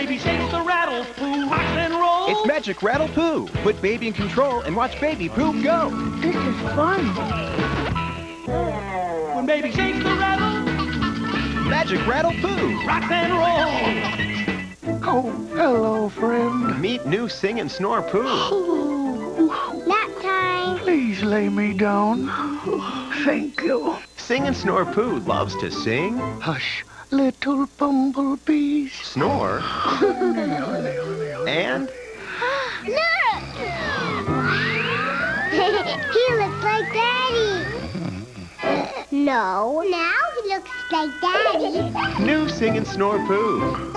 baby shakes the rattle, Pooh rocks and rolls. It's Magic Rattle Pooh. Put baby in control and watch baby Pooh go. This is fun. When baby shakes the rattle, Magic Rattle Pooh. rocks and rolls. Oh, hello, friend. Meet new Sing and Snore Pooh. Nap time. Please lay me down. Thank you. Sing and Snore Pooh loves to sing, Hush, little bumblebees. snore, and Look! He looks like Daddy. No. Now he looks like Daddy. new Sing and Snore Pooh.